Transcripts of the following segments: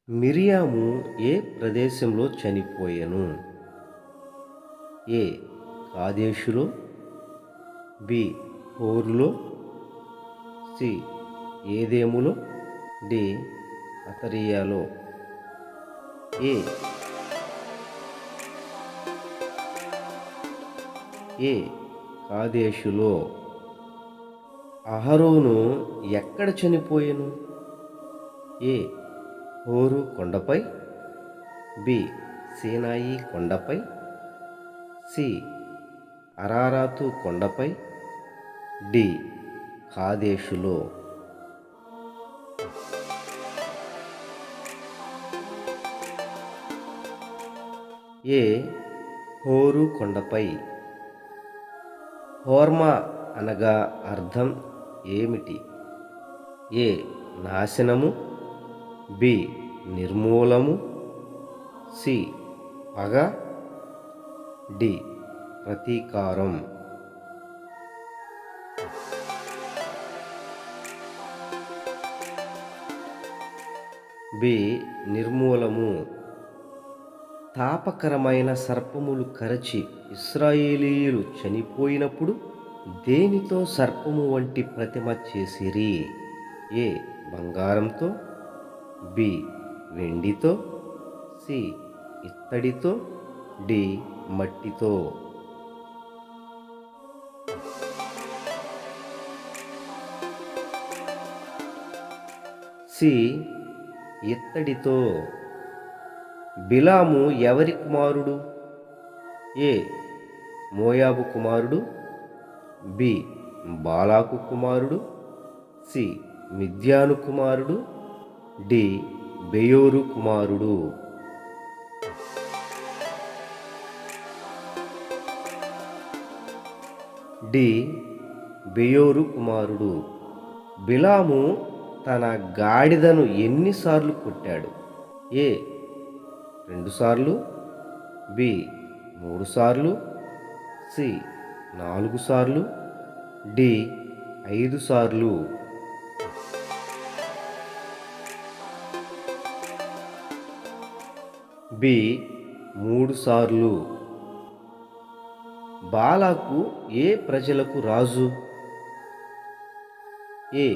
మిరియాము ఏ ప్రదేశంలో చనిపోయెను? ఏ కాదేషులో, B హోరులో, C ఏదేములో, D అతరియాలో. ఏ ఏ కాదేషులో. అహరోను ఎక్కడ చనిపోయెను? ఏ హోరు కొండపై, బి సీనాయి కొండపై, సి అరారాతు కొండపై, డి కాదేషులో. ఏ హోరు కొండపై. హోర్మా అనగా అర్థం ఏమిటి? ఏ నాశనము, బి నిర్మూలము, సి పగ, డి ప్రతీకారం. బి నిర్మూలము. తాపకరమైన సర్పములు కరచి ఇశ్రాయేలీయులు చనిపోయినప్పుడు దేనితో సర్పము వంటి ప్రతిమ చేసిరి? ఏ బంగారంతో, బి వెండితో, సి ఇత్తడితో, డి మట్టితో. సి ఇత్తడితో. బిలాము ఎవరి కుమారుడు? ఏ మోయాబు కుమారుడు, బి బాలాకు కుమారుడు, సి మిద్యాను కుమారుడు, డి బెయోరు కుమారుడు. డి బెయోరు కుమారుడు. బిలాము తన గాడిదను ఎన్నిసార్లు కొట్టాడు? ఏ 2 సార్లు, బి 3 సార్లు, సి 4 సార్లు, డి 5 సార్లు. బి 3 సార్లు. బాలాకు ఏ ప్రజలకు రాజు? ఏ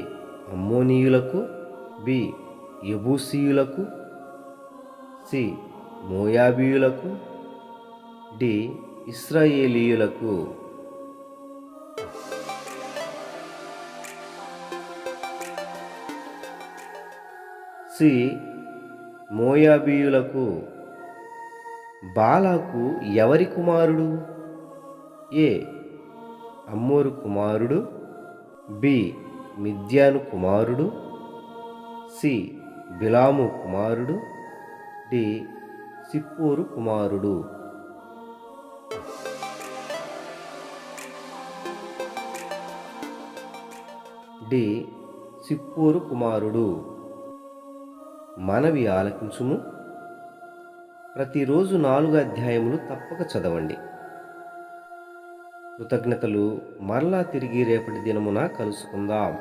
అమ్మోనీయులకు, బి యెబూసీయులకు, సి మోయాబీయులకు, డి ఇశ్రాయేలీయులకు. సి మోయాబీయులకు. బాలాకు ఎవరి కుమారుడు? ఏ అమ్మోరు కుమారుడు, బి మిద్యాను కుమారుడు, సి బిలాము కుమారుడు, డి సిప్పోరు కుమారుడు. డి సిప్పోరు కుమారుడు. మనవి ఆలకించుము. ప్రతిరోజు 4 అధ్యాయములు తప్పక చదవండి. కృతజ్ఞతలు. మరలా తిరిగి రేపటి దినమున కలుసుకుందాం.